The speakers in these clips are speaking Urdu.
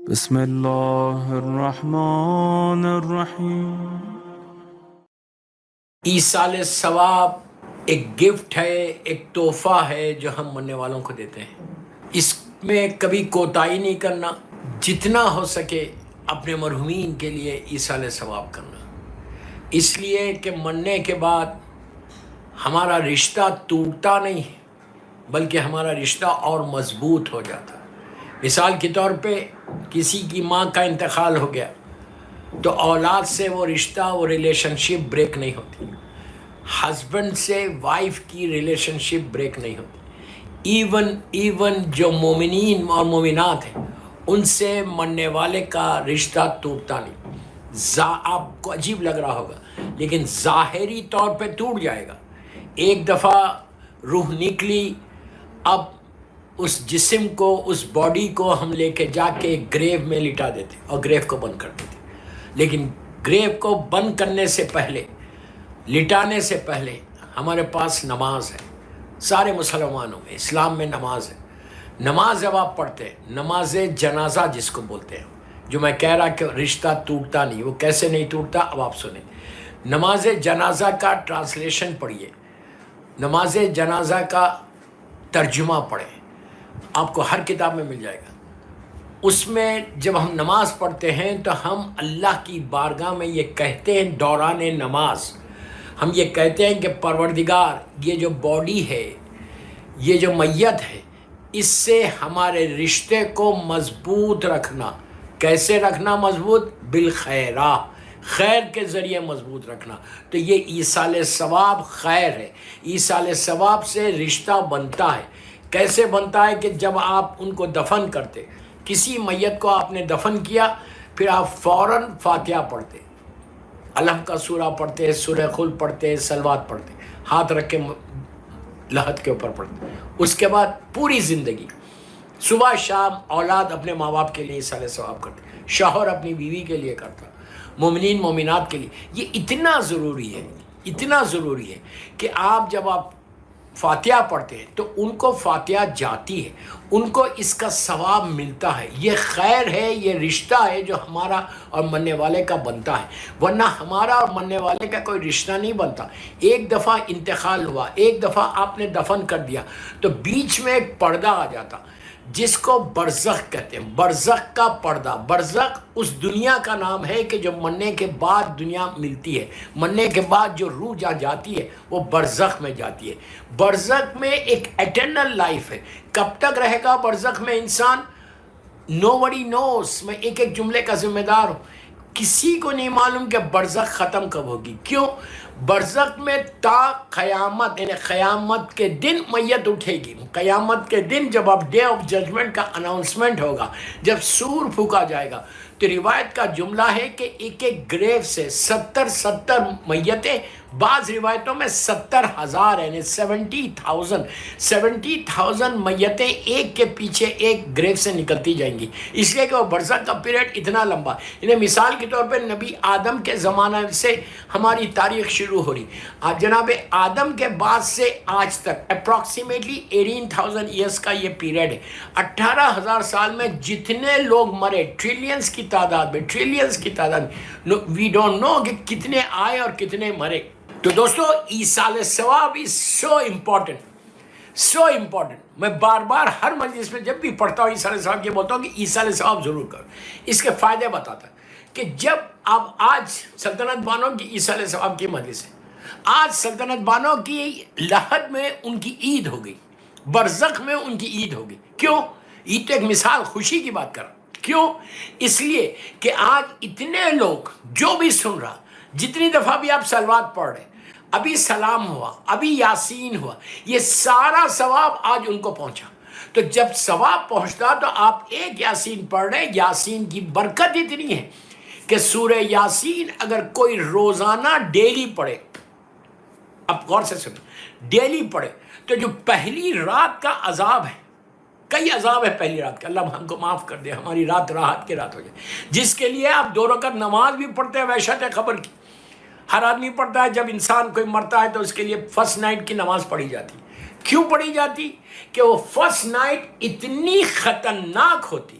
بسم اللہ الرحمن الرحیم۔ ایصال ثواب ایک گفٹ ہے، ایک تحفہ ہے جو ہم مرنے والوں کو دیتے ہیں۔ اس میں کبھی کوتاہی نہیں کرنا، جتنا ہو سکے اپنے مرحومین کے لیے ایصال ثواب کرنا، اس لیے کہ مرنے کے بعد ہمارا رشتہ ٹوٹتا نہیں ہے بلکہ ہمارا رشتہ اور مضبوط ہو جاتا ہے۔ مثال کے طور پہ کسی کی ماں کا انتقال ہو گیا تو اولاد سے وہ رشتہ، وہ ریلیشن شپ بریک نہیں ہوتی، ہسبینڈ سے وائف کی ریلیشن شپ بریک نہیں ہوتی، ایون جو مومنین اور مومنات ہیں ان سے مرنے والے کا رشتہ ٹوٹتا نہیں۔ آپ کو عجیب لگ رہا ہوگا لیکن ظاہری طور پہ ٹوٹ جائے گا۔ ایک دفعہ روح نکلی، اب اس جسم کو، اس باڈی کو ہم لے کے جا کے گریو میں لٹا دیتے اور گریو کو بند کر دیتے، لیکن گریو کو بند کرنے سے پہلے، لٹانے سے پہلے ہمارے پاس نماز ہے۔ سارے مسلمانوں میں، اسلام میں نماز ہے۔ نماز جب آپ پڑھتے ہیں، نماز جنازہ جس کو بولتے ہیں، جو میں کہہ رہا کہ رشتہ ٹوٹتا نہیں، وہ کیسے نہیں ٹوٹتا اب آپ سنیں۔ نماز جنازہ کا ٹرانسلیشن پڑھیے، نماز جنازہ کا ترجمہ پڑھیں، آپ کو ہر کتاب میں مل جائے گا۔ اس میں جب ہم نماز پڑھتے ہیں تو ہم اللہ کی بارگاہ میں یہ کہتے ہیں، دوران نماز ہم یہ کہتے ہیں کہ پروردگار، یہ جو باڈی ہے، یہ جو میت ہے، اس سے ہمارے رشتے کو مضبوط رکھنا۔ کیسے رکھنا مضبوط؟ بالخیرہ، خیر کے ذریعے مضبوط رکھنا۔ تو یہ ایصال ثواب خیر ہے۔ ایصال ثواب سے رشتہ بنتا ہے۔ کیسے بنتا ہے کہ جب آپ ان کو دفن کرتے، کسی میت کو آپ نے دفن کیا، پھر آپ فوراً فاتحہ پڑھتے، علم کا سورہ پڑھتے، سورہ خل پڑھتے، صلوات پڑھتے، ہاتھ رکھ کے لحد کے اوپر پڑھتے۔ اس کے بعد پوری زندگی صبح شام اولاد اپنے ماں باپ کے لیے ایصال ثواب کرتے، شوہر اپنی بیوی کے لیے کرتا، مومنین مومنات کے لیے۔ یہ اتنا ضروری ہے، اتنا ضروری ہے کہ آپ جب آپ فاتحہ پڑھتے ہیں تو ان کو فاتحہ جاتی ہے، ان کو اس کا ثواب ملتا ہے۔ یہ خیر ہے، یہ رشتہ ہے جو ہمارا اور مرنے والے کا بنتا ہے، ورنہ ہمارا اور مرنے والے کا کوئی رشتہ نہیں بنتا۔ ایک دفعہ انتقال ہوا، ایک دفعہ آپ نے دفن کر دیا تو بیچ میں ایک پردہ آ جاتا جس کو برزخ کہتے ہیں۔ برزخ کا پردہ، برزخ اس دنیا کا نام ہے کہ جو مرنے کے بعد دنیا ملتی ہے، مرنے کے بعد جو روح جہاں جاتی ہے وہ برزخ میں جاتی ہے۔ برزخ میں ایک ایٹرنل لائف ہے۔ کب تک رہے گا برزخ میں انسان؟ نوبڈی نوز۔ میں ایک ایک جملے کا ذمہ دار ہوں، کسی کو نہیں معلوم کہ برزخ ختم کب ہوگی۔ کیوں؟ برزخ میں تا قیامت، یعنی قیامت کے دن میت اٹھے گی۔ قیامت کے دن جب اب ڈے آف ججمنٹ کا اناؤنسمنٹ ہوگا، جب سور پھونکا جائے گا، تو روایت کا جملہ ہے کہ ایک ایک گریو سے 70 میتیں، بعض روایتوں میں 70,000 یعنی 70,000 میتیں ایک کے پیچھے ایک گریو سے نکلتی جائیں گی، اس لیے کہ وہ برزخ کا پیریڈ اتنا لمبا۔ یعنی مثال کے طور پر نبی آدم کے زمانہ سے ہماری تاریخ شروع ہو رہی، جناب آدم کے بعد سے آج تک اپروکسیمیٹلی 18,000 ایئرس کا یہ پیریڈ ہے۔ 18,000 سال میں جتنے لوگ مرے، ٹریلینز کی تعداد میں، ٹریلینز کی تعداد میں، وی ڈونٹ نو کہ کتنے آئے اور کتنے مرے۔ تو دوستو، ایصال ثواب از سو امپورٹنٹ، سو امپورٹنٹ۔ میں بار بار ہر مجلس میں جب بھی پڑھتا ہوں ایصال ثواب یہ بولتا ہوں کہ ایصال ثواب ضرور کرو۔ اس کے فائدے بتاتا ہے کہ جب آپ آج سلطنت بانوں کی ایصال ثواب کی مجلس ہے، آج سلطنت بانوں کی لحد میں ان کی عید ہو گئی، برزخ میں ان کی عید ہو گئی۔ کیوں؟ عید تو ایک مثال خوشی کی بات کر رہا ہوں۔ کیوں؟ اس لیے کہ آج اتنے لوگ، جو بھی سن رہا، جتنی دفعہ بھی آپ صلوات پڑھ رہے، ابھی سلام ہوا، ابھی یاسین ہوا، یہ سارا ثواب آج ان کو پہنچا۔ تو جب ثواب پہنچتا تو آپ ایک یاسین پڑھ رہے، یاسین کی برکت اتنی ہے کہ سورہ یاسین اگر کوئی روزانہ ڈیلی پڑھے، اب غور سے سنیں، ڈیلی پڑھے تو جو پہلی رات کا عذاب ہے، کئی عذاب ہے پہلی رات کا، اللہ ہم کو معاف کر دے، ہماری رات راحت کی رات ہو جائے، جس کے لیے آپ 2 رکعت نماز بھی پڑھتے ہیں وحشت خبر کی۔ ہر آدمی پڑھتا ہے، جب انسان کوئی مرتا ہے تو اس کے لیے فرسٹ نائٹ کی نماز پڑھی جاتی۔ کیوں پڑھی جاتی؟ کہ وہ فرسٹ نائٹ اتنی خطرناک ہوتی،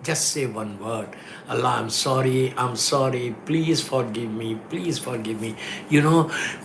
just say one word, Allah, I'm sorry, please forgive me, please forgive me. You know,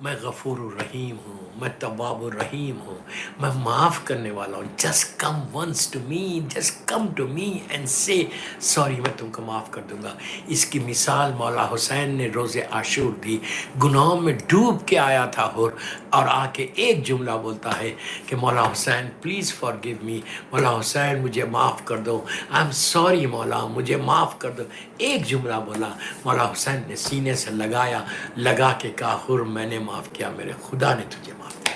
میں غفور الرحیم ہوں، میں تواب الرحیم ہوں، میں معاف کرنے والا ہوں. Just come once to me, just come to me and say sorry, میں تم کو معاف کر دوں گا. اس کی مثال مولا حسین نے روز عاشور دی. گناہوں میں ڈوب کے آیا تھا اور آ کے ایک جملہ بولتا ہے کہ مولا حسین پلیز فارگیو می، مولا حسین مجھے معاف کر دو، آئی ایم سوری مولا مجھے معاف کر دو. ایک جملہ بولا، مولا حسین نے سینے سے لگا کے کہا حر میں نے معاف کیا، میرے خدا نے تجھے معاف کیا.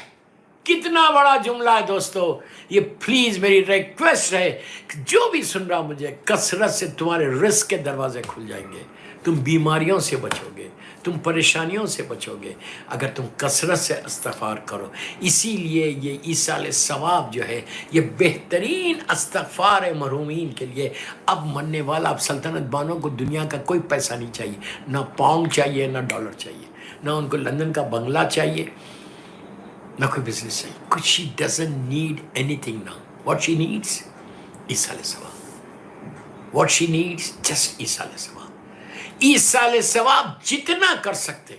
کتنا بڑا جملہ ہے دوستو یہ. پلیز میری ریکویسٹ ہے کہ جو بھی سن رہا مجھے، کثرت سے تمہارے رزق کے دروازے کھل جائیں گے، تم بیماریوں سے بچو گے، تم پریشانیوں سے بچو گے اگر تم کثرت سے استغفار کرو. اسی لیے یہ ایصال ثواب جو ہے یہ بہترین استغفار ہے محرومین کے لیے. اب مرنے والا، اب سلطنت بانوں کو دنیا کا کوئی پیسہ نہیں چاہیے، نہ پاؤنڈ چاہیے نہ ڈالر چاہیے، نہ ان کو لندن کا بنگلہ چاہیے، نہ کوئی بزنس چاہیے. کچھ she doesn't need any thing نا. واٹ شی نیڈس ایصال ثواب. واٹ شی نیڈس جسٹ ایصال ثواب. ایصال ثواب جتنا کر سکتے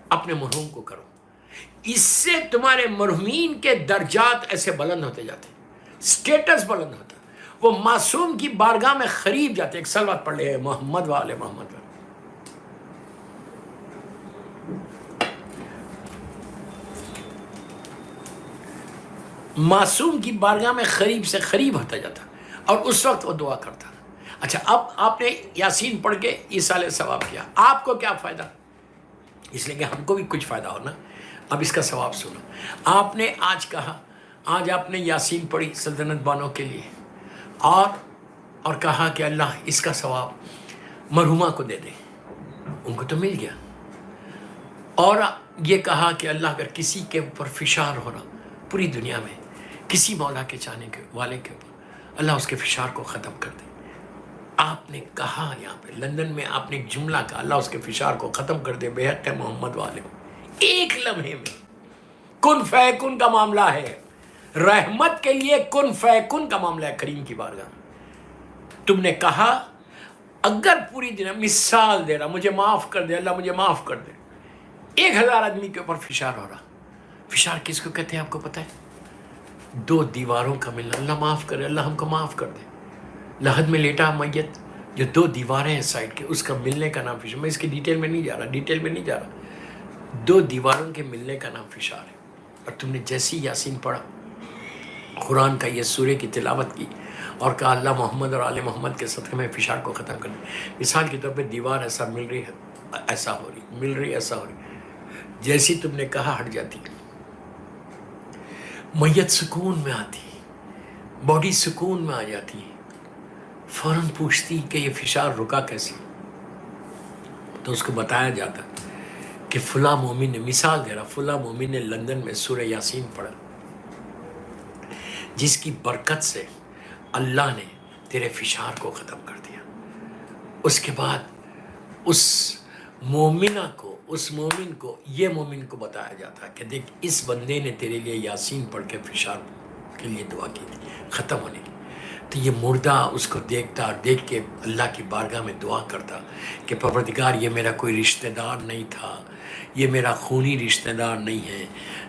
اپنے مرحوم کو کرو. اس سے تمہارے مرحومین کے درجات ایسے بلند ہوتے جاتے، سٹیٹس بلند ہوتا، وہ معصوم کی بارگاہ میں قریب جاتے. ایک صلوات پڑھ لے محمد والے محمد. معصوم کی بارگاہ میں قریب سے قریب ہوتا جاتا اور اس وقت وہ دعا کرتا. اچھا اب آپ نے یاسین پڑھ کے ایصال ثواب کیا، آپ کو کیا فائدہ؟ اس لیے کہ ہم کو بھی کچھ فائدہ ہو نا. اب اس کا ثواب سنو. آپ نے آج کہا، آج آپ نے یاسین پڑھی سلطنت بانوں کے لیے اور کہا کہ اللہ اس کا ثواب مرحومہ کو دے دے، ان کو تو مل گیا. اور یہ کہا کہ اللہ اگر کسی کے اوپر فشار ہو رہا پوری دنیا میں، کسی مولا کے چاہنے کے والے کے اوپر، اللہ اس کے فشار کو ختم کر دے. آپ نے کہا یہاں پہ لندن میں، آپ نے ایک جملہ کہا اللہ اس کے فشار کو ختم کر دے بے حق محمد والے. ایک لمحے میں کن فیکن کا معاملہ ہے. رحمت کے لیے کن فیکن کا معاملہ ہے کریم کی بارگاہ. تم نے کہا اگر پوری دنیا، مثال دے رہا، مجھے معاف کر دے اللہ، مجھے معاف کر دے. 1000 آدمی کے اوپر فشار ہو رہا. فشار کس کو کہتے ہیں آپ کو پتہ ہے؟ 2 دیواروں کا ملنا. اللہ معاف کرے، اللہ ہم کو معاف کر دے. لحد میں لیٹا میت، جو 2 دیواریں ہیں سائڈ کے، اس کا ملنے کا نام فشار. میں اس کی ڈیٹیل میں نہیں جا رہا. 2 دیواروں کے ملنے کا نام فشار ہے. اور تم نے جیسی یاسین پڑھا، قرآن کا یہ سورے کی تلاوت کی اور کہا اللہ محمد اور آل محمد کے صدقے میں فشار کو ختم کر دے. مثال کے طور پہ دیوار ایسا مل رہی ہے، ایسا ہو رہی، مل رہی ایسا ہو رہی. جیسی تم نے کہا ہٹ جاتی، میت سکون میں آتی، باڈی سکون میں آ جاتی. فوراً پوچھتی کہ یہ فشار رکا کیسے؟ تو اس کو بتایا جاتا کہ فلاں مومن نے، مثال دے رہا، فلاں مومن نے لندن میں سورہ یاسین پڑھا، جس کی برکت سے اللہ نے تیرے فشار کو ختم کر دیا. اس کے بعد اس مومنہ کو، اس مومن کو، یہ مومن کو بتایا جاتا کہ دیکھ اس بندے نے تیرے لیے یاسین پڑھ کے فشار کے لیے دعا کی تھی ختم ہونے کی. تو یہ مردہ اس کو دیکھتا اور دیکھ کے اللہ کی بارگاہ میں دعا کرتا کہ پروردگار یہ میرا کوئی رشتہ دار نہیں تھا، یہ میرا خونی رشتہ دار نہیں ہے،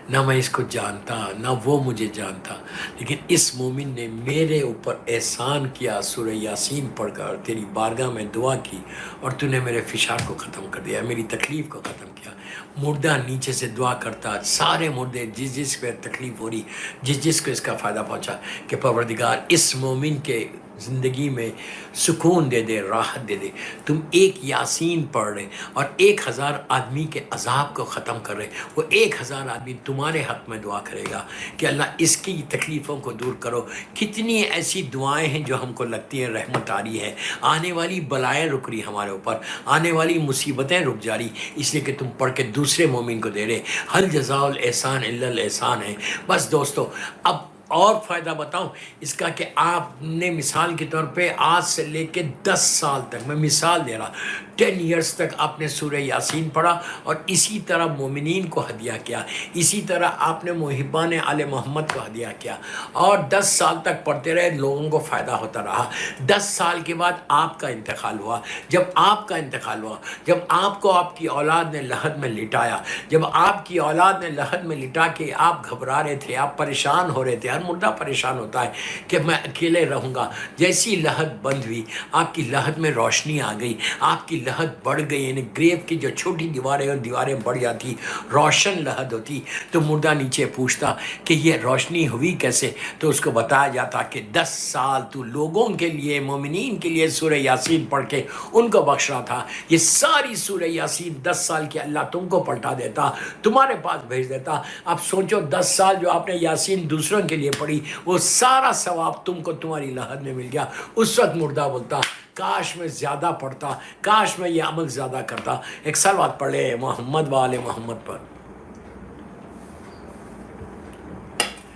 نہ میں اس کو جانتا نہ وہ مجھے جانتا، لیکن اس مومن نے میرے اوپر احسان کیا، سورہ یاسین پڑھ کر تیری بارگاہ میں دعا کی اور تو نے میرے فشار کو ختم کر دیا، میری تکلیف کو ختم کیا. مردہ نیچے سے دعا کرتا، سارے مردے جس پہ تکلیف ہو رہی، جس کو اس کا فائدہ پہنچا، کہ پروردگار اس مومن کے زندگی میں سکون دے دے، راحت دے دے. تم ایک یاسین پڑھ رہے اور 1000 آدمی کے عذاب کو ختم کر رہے. وہ 1000 آدمی تمہارے حق میں دعا کرے گا کہ اللہ اس کی تکلیفوں کو دور کرو. کتنی ایسی دعائیں ہیں جو ہم کو لگتی ہیں رحمت آ رہی ہے، آنے والی بلائیں رک رہی ہمارے اوپر، آنے والی مصیبتیں رک جا رہی، اس لیے کہ تم پڑھ کے دوسرے مومن کو دے رہے. حل جزاء الاحسان الا الاحسان ہے. بس دوستو اب اور فائدہ بتاؤں اس کا کہ آپ نے مثال کے طور پہ آج سے لے کے 10 سال تک، میں مثال دے رہا، 10 ایئرس تک آپ نے سورہ یاسین پڑھا اور اسی طرح مومنین کو ہدیہ کیا، اسی طرح آپ نے محبان آل محمد کو ہدیہ کیا، اور 10 سال تک پڑھتے رہے، لوگوں کو فائدہ ہوتا رہا۔ 10 سال کے بعد آپ کا انتقال ہوا۔ جب آپ کا انتقال ہوا، جب آپ کو آپ کی اولاد نے لحد میں لٹایا، جب آپ کی اولاد نے لحد میں لٹا کے آپ گھبرا رہے تھے، آپ پریشان ہو رہے تھے، ہر مردہ پریشان ہوتا ہے کہ میں اکیلے رہوں گا، جیسی لحد بند ہوئی، آپ کی لحد میں روشنی آ گئی، آپ کی لحد بڑھ گئی، یعنی گریو کی جو چھوٹی دیواریں اور دیواریں بڑھ جاتی، روشن لحد ہوتی، تو مردہ نیچے پوچھتا کہ یہ روشنی ہوئی کیسے؟ تو اس کو بتایا جاتا کہ 10 سال تو لوگوں کے لیے، مومنین کے لیے سورہ یاسین پڑھ کے ان کو بخش رہا تھا، یہ ساری سورہ یاسین 10 سال کے اللہ تم کو پلٹا دیتا، تمہارے پاس بھیج دیتا۔ اب سوچو 10 سال جو آپ نے یاسین دوسروں کے لیے پڑھی، وہ سارا ثواب تم کو تمہاری لحد میں مل گیا۔ اس وقت مردہ بولتا کاش میں زیادہ پڑھتا، کاش میں یہ عمل زیادہ کرتا۔ ایک صلوات پڑھ لے محمد وآل محمد پر۔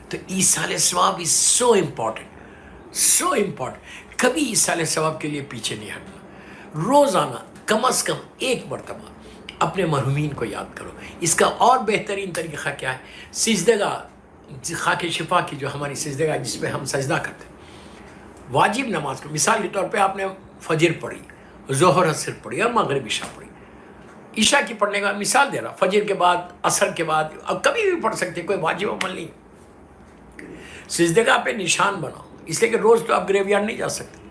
تو ایصال ثواب از سو امپورٹنٹ، سو امپورٹنٹ۔ کبھی ایصال ثواب کے لیے پیچھے نہیں ہٹنا۔ روزانہ کم از کم ایک مرتبہ اپنے مرحومین کو یاد کرو۔ اس کا اور بہترین طریقہ کیا ہے؟ سجدگاہ، خاک شفا کی جو ہماری سجدگاہ جس پہ ہم سجدہ کرتے ہیں، واجب نماز کو مثال کے طور پہ آپ نے فجر پڑھی، ظہر عصر پڑھی اور مغرب عشاء پڑھی۔ عشاء کی پڑھنے کا مثال دے رہا، فجر کے بعد، عصر کے بعد، اب کبھی بھی پڑھ سکتے، کوئی واجب عمل نہیں۔ سجدگاہ پہ نشان بناؤ، اس لیے کہ روز تو آپ گریو یارڈ نہیں جا سکتے،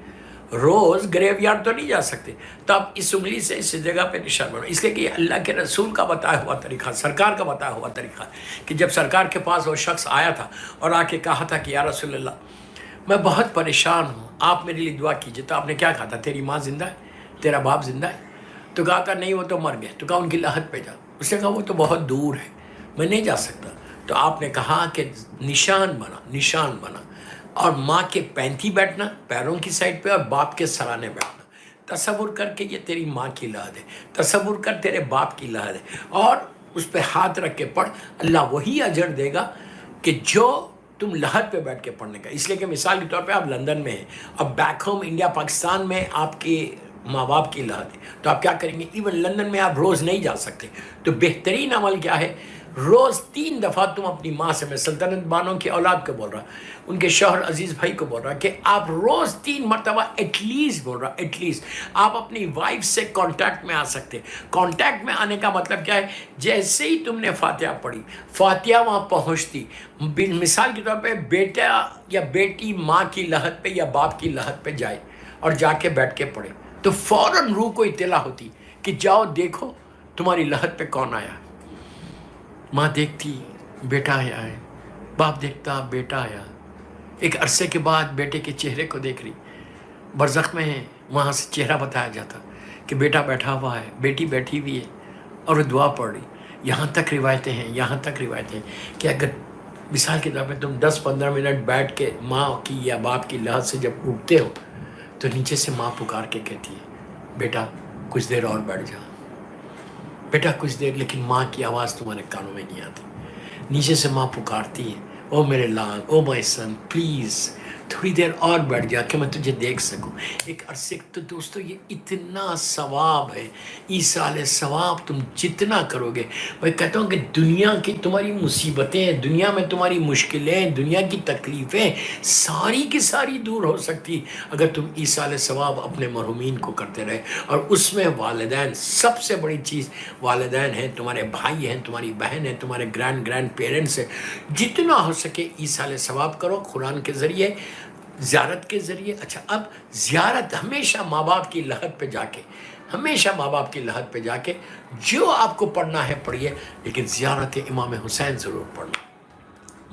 روز گریو یارڈ تو نہیں جا سکتے، تو آپ اس انگلی سے اس جگہ پہ نشان بناؤ۔ اس لیے کہ یہ اللہ کے رسول کا بتایا ہوا طریقہ، سرکار کا بتایا ہوا طریقہ، کہ جب سرکار کے پاس وہ شخص آیا تھا اور آ کے کہا تھا کہ یا رسول اللہ میں بہت پریشان ہوں، آپ میرے لیے دعا کیجیے، تو آپ نے کیا کہا تھا؟ تیری ماں زندہ ہے؟ تیرا باپ زندہ ہے؟ تو کہا کہ نہیں وہ تو مر گئے۔ تو کہا ان کی لحد پہ جا۔ اس نے کہا وہ تو بہت دور ہے، میں نہیں جا سکتا۔ تو آپ نے کہا کہ نشان بنا، نشان بنا، اور ماں کے پینتھی بیٹھنا پیروں کی سائڈ پہ، اور باپ کے سرانے بیٹھنا۔ تصور کر کے یہ تیری ماں کی لحد ہے، تصور کر تیرے باپ کی لحد ہے، اور اس پہ ہاتھ رکھ کے پڑھ، اللہ وہی اجر دے گا کہ جو تم لحد پہ بیٹھ کے پڑھنے کا۔ اس لیے کہ مثال کے طور پہ آپ لندن میں ہیں، اب بیک ہوم انڈیا پاکستان میں آپ کے ماں باپ کی لحد ہے، تو آپ کیا کریں گے؟ ایون لندن میں آپ روز نہیں جا سکتے، تو بہترین عمل کیا ہے؟ روز 3 دفعہ تم اپنی ماں سے، میں سلطنت بانوں کی اولاد کو بول رہا، ان کے شوہر عزیز بھائی کو بول رہا کہ آپ روز 3 مرتبہ ایٹ لیسٹ، بول رہا ایٹ لیسٹ آپ اپنی وائف سے کانٹیکٹ میں آ سکتے۔ کانٹیکٹ میں آنے کا مطلب کیا ہے؟ جیسے ہی تم نے فاتحہ پڑھی، فاتحہ وہاں پہنچتی، مثال کے طور پہ بیٹا یا بیٹی ماں کی لحد پہ یا باپ کی لحد پہ جائے اور جا کے بیٹھ کے پڑھے، تو فوراً روح کو اطلاع ہوتی کہ جاؤ دیکھو تمہاری لحد پہ کون آیا۔ ماں دیکھتی بیٹا آیا ہے، باپ دیکھتا بیٹا آیا، ایک عرصے کے بعد بیٹے کے چہرے کو دیکھ رہی، برزخ میں ہے، وہاں سے چہرہ بتایا جاتا کہ بیٹا بیٹھا ہوا ہے، بیٹی بیٹھی ہوئی ہے اور وہ دعا پڑھ رہی۔ یہاں تک روایتیں ہیں، یہاں تک روایتیں ہیں کہ اگر مثال کے طور پہ تم 10-15 منٹ بیٹھ کے ماں کی یا باپ کی لحد سے جب اٹھتے ہو، تو نیچے سے ماں پکار کے کہتی ہے بیٹا کچھ دیر اور بیٹھ جا، بیٹا کچھ دیر، لیکن ماں کی آواز تمہارے کانوں میں نہیں آتی۔ نیچے سے ماں پکارتی ہے، او میرے لال، او مائی سن، پلیز تھوڑی دیر اور بیٹھ جا کہ میں تجھے دیکھ سکوں۔ ایک عرصے تو دوستو یہ اتنا ثواب ہے، ایصال ثواب تم جتنا کرو گے، میں کہتا ہوں کہ دنیا کی تمہاری مصیبتیں، دنیا میں تمہاری مشکلیں، دنیا کی تکلیفیں ساری کی ساری دور ہو سکتی اگر تم ایصال ثواب اپنے مرحومین کو کرتے رہے۔ اور اس میں والدین، سب سے بڑی چیز والدین ہیں، تمہارے بھائی ہیں، تمہاری بہن ہیں، تمہارے گرینڈ پیرنٹس ہیں، جتنا ہو سکے ایصال ثواب کرو، قرآن کے ذریعے، زیارت کے ذریعے۔ اچھا اب زیارت ہمیشہ ماں باپ کی لحد پہ جا کے، ہمیشہ ماں باپ کی لحد پہ جا کے جو آپ کو پڑھنا ہے پڑھیے، لیکن زیارت امام حسین ضرور پڑھنا۔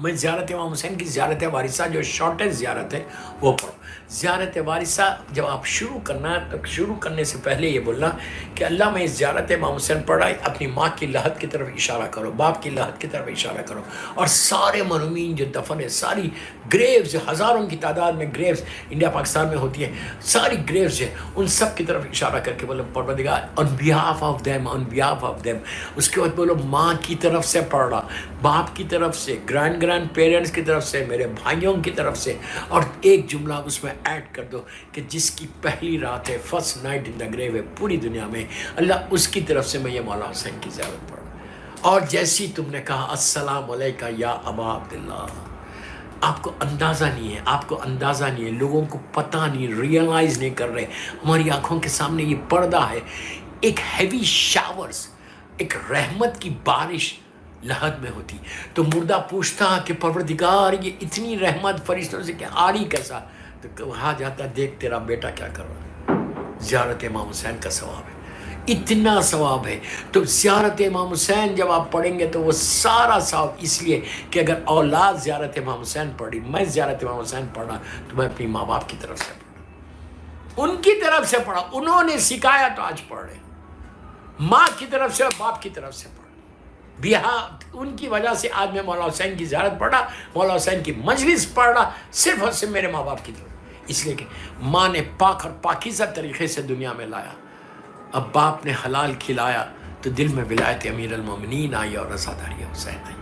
میں زیارت امام حسین کی زیارت وارثہ جو شارٹیسٹ زیارت ہے وہ پڑھو۔ زیارت وارثہ جب آپ شروع کرنا ہے تو شروع کرنے سے پہلے یہ بولنا کہ اللہ میں اس زیارت امام حسین پڑھ رہا، اپنی ماں کی لحد کی طرف اشارہ کرو، باپ کی لحد کی طرف اشارہ کرو، اور سارے مرحومین جو دفن ہے، ساری گریوز، ہزاروں کی تعداد میں گریوز انڈیا پاکستان میں ہوتی ہیں، ساری گریوز ہیں، ان سب کی طرف اشارہ کر کے بولو پروردگار on behalf of them۔ اس کے بعد بولو ماں کی طرف سے پڑھ رہا، باپ کی طرف سے، گرینڈ پیرنٹس کی طرف سے، میرے بھائیوں کی طرف سے، اور ایک جملہ اس میں ایڈ کر دو کہ جس کی پہلی رات ہے، فرسٹ نائٹ ان دا گریو ہے پوری دنیا میں، اللہ اس کی طرف سے میں یہ مولا حسین کی زیارت پڑھوں۔ اور جیسی تم نے کہا السلام علیکہ یا ابا عبداللہ، آپ کو اندازہ نہیں ہے، آپ کو اندازہ نہیں ہے، لوگوں کو پتہ نہیں، ریئلائز نہیں کر رہے، ہماری آنکھوں کے سامنے یہ پردہ ہے، ایک ہیوی شاورز، ایک رحمت کی بارش لحد میں ہوتی، تو مردہ پوچھتا کہ پروردگار یہ اتنی رحمت فرشتوں سے کہ آ رہی کیسا، تو کہا جاتا دیکھ تیرا بیٹا کیا کر رہا ہے، زیارت امام حسین کا ثواب ہے، اتنا ثواب ہے۔ تو زیارت امام حسین جب آپ پڑھیں گے تو وہ سارا ثواب، اس لیے کہ اگر اولاد زیارت امام حسین پڑھی، میں زیارت امام حسین پڑھا تو میں اپنی ماں باپ کی طرف سے پڑھا، ان کی طرف سے پڑھا، انہوں نے سکھایا تو آج پڑھ رہے، ماں کی طرف سے اور باپ کی طرف سے پڑھا، ان کی وجہ سے آج میں مولا حسین کی زیارت پڑھ رہا، مولا حسین کی مجلس پڑھ رہا، صرف اور صرف میرے ماں باپ کی طرف، اس لیے کہ ماں نے پاک اور پاکیزہ طریقے سے دنیا میں لایا، اب باپ نے حلال کھلایا تو دل میں ولایت امیر المومنین آئی اور رضاداری حسین آئی۔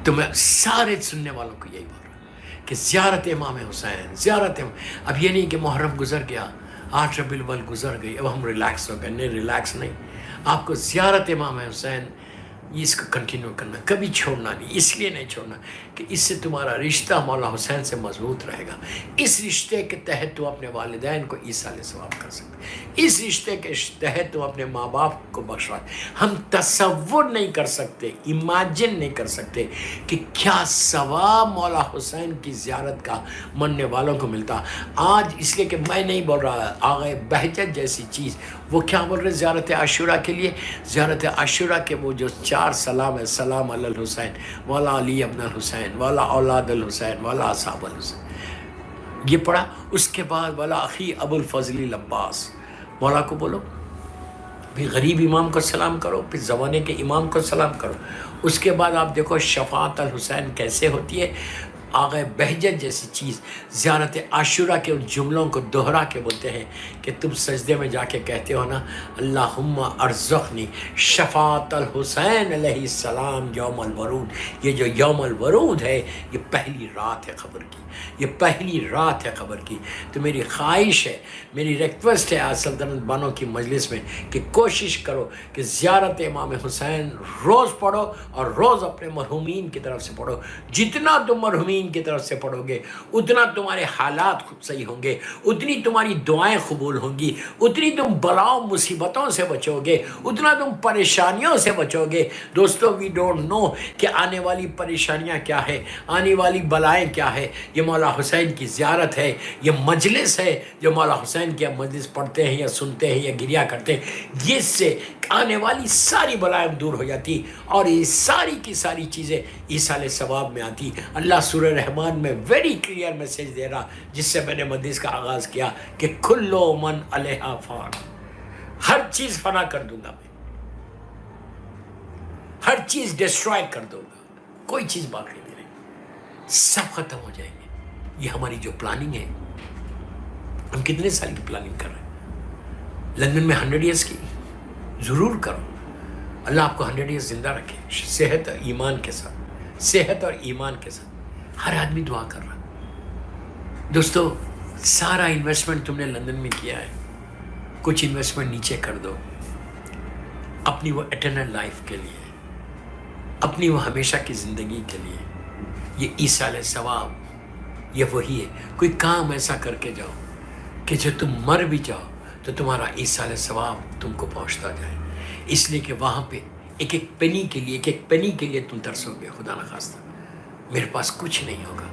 تو میں سارے سننے والوں کو یہی بول رہا ہوں کہ زیارت امام حسین، اب یہ نہیں کہ محرم گزر گیا، 8 ربیع الاول گزر گئی، اب ہم ریلیکس ہو گئے، نہیں ریلیکس نہیں، آپ کو زیارت امام حسین اس کو کنٹینیو کرنا، کبھی چھوڑنا نہیں، اس لیے نہیں چھوڑنا کہ اس سے تمہارا رشتہ مولا حسین سے مضبوط رہے گا، اس رشتے کے تحت تم اپنے والدین کو ایصال ثواب کر سکتے، اس رشتے کے تحت تم اپنے ماں باپ کو بخشوا، ہم تصور نہیں کر سکتے، امیجن نہیں کر سکتے کہ کیا ثواب مولا حسین کی زیارت کا مننے والوں کو ملتا۔ آج اس لیے کہ میں نہیں بول رہا، آغا بہجت جیسی چیز، وہ کیا بول رہے زیارت عاشورہ کے لیے، زیارت عاشورہ کے وہ جو 4 سلام ہے، سلام علی الحسین والا علی ابن الحسین والا اولاد الحسین والا اصحاب الحسین، یہ پڑھا، اس کے بعد والا اخی ابو الفضل العباس، مولا کو بولو، پھر غریب امام کو سلام کرو، پھر زمانے کے امام کو سلام کرو، اس کے بعد آپ دیکھو شفاعت الحسین کیسے ہوتی ہے، آغا بہجت جیسی چیز، زیارت عاشورہ کے ان جملوں کو دہرا کے بولتے ہیں کہ تم سجدے میں جا کے کہتے ہو نا، اللہم ارزقنی شفاعت الحسین علیہ السلام یوم الورود، یہ جو یوم الورود ہے یہ پہلی رات ہے قبر کی، یہ پہلی رات ہے قبر کی، تو میری خواہش ہے، میری ریکویسٹ ہے آج سلطنت بانوں کی مجلس میں کہ کوشش کرو کہ زیارت امام حسین روز پڑھو اور روز اپنے مرحومین کی طرف سے پڑھو، جتنا تم مرحومین کی طرف سے پڑھو گے اتنا تمہارے حالات خود صحیح ہوں گے، اتنی تمہاری دعائیں قبول ہوں گی، اتنی تم بلاؤں مصیبتوں سے بچو گے، اتنا تم پریشانیوں سے بچو گے۔ دوستو وی ڈونٹ نو کہ آنے والی پریشانیاں کیا ہے، آنے والی بلائیں کیا ہے، یہ مولا حسین کی زیارت ہے، یہ مجلس ہے جو مولا حسین کی مجلس پڑھتے ہیں یا سنتے ہیں یا گریا کرتے ہیں، جس سے آنے والی ساری بلائیں دور ہو جاتی اور یہ ساری کی ساری چیزیں ایصال ثواب میں آتی۔ اللہ سورہ رحمان میں ویری کلیئر میسیج دے رہا، جس سے میں نے مجلس کا آغاز کیا کہ کلو من علیہا فان، ہر چیز فنا کر دوں گا میں، ہر چیز ڈسٹرائے کر دوں گا، کوئی چیز باقی نہیں رہے، سب ختم ہو جائیں گے۔ یہ ہماری جو پلاننگ ہے، ہم کتنے سال کی پلاننگ کر رہے ہیں، لندن میں 100 ایئرس کی، ضرور کرو، اللہ آپ کو 100 ایئرس زندہ رکھے، صحت اور ایمان کے ساتھ، صحت اور ایمان کے ساتھ، ہر آدمی دعا کر رہا۔ دوستو سارا انویسٹمنٹ تم نے لندن میں کیا ہے، کچھ انویسٹمنٹ نیچے کر دو اپنی وہ اٹرنل لائف کے لیے، اپنی وہ ہمیشہ کی زندگی کے لیے، یہ ایصال ثواب یہ وہی ہے۔ کوئی کام ایسا کر کے جاؤ کہ جو تم مر بھی جاؤ تو تمہارا ایصال ثواب تم کو پہنچتا جائے، اس لیے کہ وہاں پہ ایک ایک پنی کے لیے، ایک ایک پنی کے لیے تم ترسو گے۔ خدا نخواستہ میرے پاس کچھ نہیں ہوگا،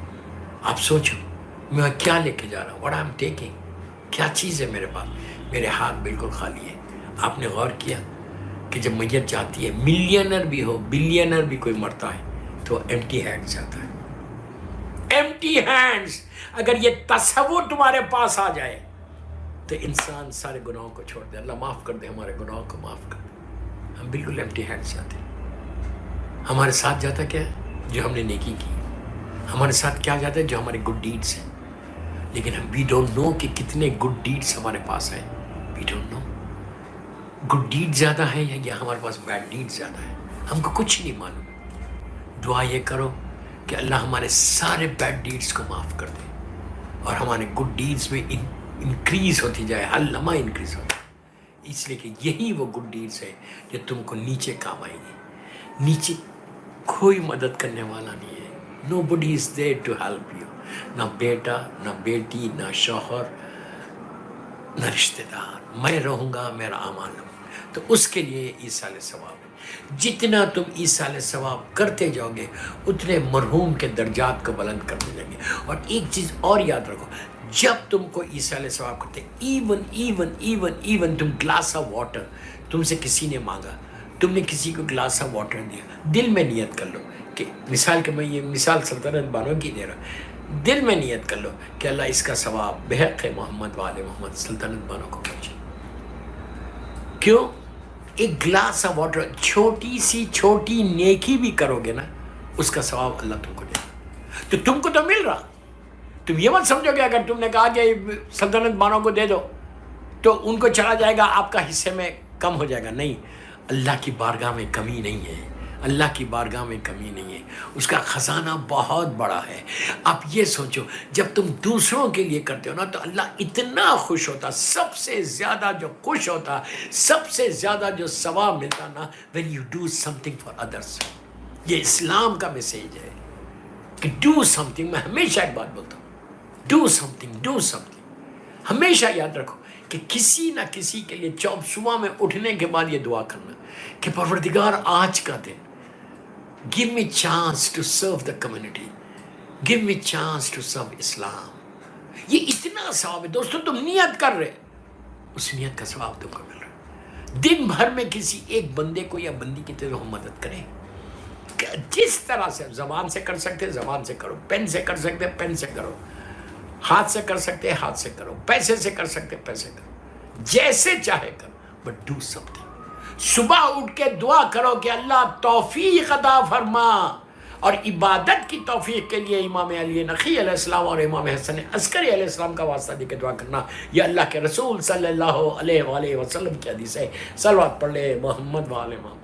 آپ سوچو میں کیا لے کے جا رہا ہوں، واٹ آئی ایم ٹیکنگ، کیا چیز ہے میرے پاس، میرے ہاتھ بالکل خالی ہے۔ آپ نے غور کیا کہ جب میت جاتی ہے، ملینر بھی ہو، بلینر بھی کوئی مرتا ہے تو وہ ایمٹی ہینڈ جاتا ہے، ایمٹی ہینڈز۔ اگر یہ تصور تمہارے پاس آ جائے تو انسان سارے گناہوں کو چھوڑ دے، اللہ معاف کر دے، ہمارے گناہوں کو معاف کر دے، ہم بالکل ایمٹی ہینڈ جاتے ہیں۔ ہمارے ساتھ جاتا کیا ہے؟ جو ہم نے نیکی کی، ہمارے ساتھ کیا جاتا ہے؟ جو ہمارے گڈ ڈیڈس ہیں، لیکن ہم وی ڈونٹ نو کہ کتنے گڈ ڈیڈس ہمارے پاس ہیں، we don't know good deed زیادہ ہے یا ہمارے پاس بیڈ ڈیڈ زیادہ ہے، ہم کو کچھ نہیں معلوم۔ دعا یہ کرو کہ اللہ ہمارے سارے بیڈ ڈیڈس کو معاف کر دے، اور ہمارے گڈ ڈیڈز میں انکریز ہوتی جائے، ہر لمحہ انکریز ہوتا ہے، اس لیے کہ یہی وہ گڈ ڈیڈز ہے جو تم کو نیچے کام آئیں گے۔ نیچے کوئی مدد کرنے والا نہیں ہے، نو بڈی از دیر ٹو ہیلپ یو، نہ بیٹا، نہ بیٹی، نہ شوہر، نہ رشتہ دار۔ میں رہوں گا، میرا اعمال ہوں، تو اس کے لیے ایصال ثواب ہے۔ جتنا تم ایصال ثواب کرتے جاؤ گے اتنے مرحوم کے درجات کو بلند کرتے جائیں گے۔ اور ایک چیز اور یاد رکھو، جب تم کو ایصال ثواب کرتے، ایون تم گلاس آف واٹر، تم سے کسی نے مانگا، تم نے کسی کو گلاس آف واٹر دیا، دل میں نیت کر لو کہ مثال کہ میں یہ مثال سلطنت بانوں کی دے رہا ہوں، دل میں نیت کر لو کہ اللہ اس کا ثواب بحق محمد وآل محمد سلطنت بانوں کو پہنچے۔ کیوں؟ ایک گلاس آف واٹر، چھوٹی سی چھوٹی نیکی بھی کرو گے نا، اس کا ثواب اللہ تم کو دے گا۔ تو تم کو تو مل رہا، تم یہ مت سمجھو کہ اگر تم نے کہا کہ سلطنت بانوں کو دے دو تو ان کو چلا جائے گا، آپ کا حصے میں کم ہو جائے گا۔ نہیں، اللہ کی بارگاہ میں کمی نہیں ہے، اللہ کی بارگاہ میں کمی نہیں ہے، اس کا خزانہ بہت بڑا ہے۔ آپ یہ سوچو، جب تم دوسروں کے لیے کرتے ہو نا تو اللہ اتنا خوش ہوتا، سب سے زیادہ جو خوش ہوتا، سب سے زیادہ جو ثواب ملتا نا، when you do something for others۔ یہ اسلام کا میسیج ہے کہ ڈو سم تھنگ۔ میں ہمیشہ ایک بات بولتا ہوں، ڈو سم تھنگ۔ ہمیشہ یاد رکھو کہ کسی نہ کسی کے لیے صبح میں اٹھنے کے بعد یہ دعا کرنا کہ پروردگار آج کا دن give me chance to serve the community, give me chance to serve Islam۔ یہ اتنا ثواب ہے دوستو، تم نیت کر رہے، اس نیت کا ثواب تم کو مل رہا۔ دن بھر میں کسی ایک بندے کو یا بندی کی طرف مدد کریں، جس طرح سے زبان سے کر سکتے زبان سے کرو، پین سے کر سکتے پین سے کرو، ہاتھ سے کر سکتے ہاتھ سے کرو، پیسے سے کر سکتے پیسے کرو، جیسے چاہے کرو، بٹ ڈو سم تھنگ۔ صبح اٹھ کے دعا کرو کہ اللہ توفیق عطا فرما، اور عبادت کی توفیق کے لیے امام علی نقی علیہ السلام اور امام حسن عسکری علیہ السلام کا واسطہ دے کے دعا کرنا۔ یہ اللہ کے رسول صلی اللہ علیہ وآلہ وسلم کی حدیث ہے۔ صلوات پڑھ لے محمد وآل محمد۔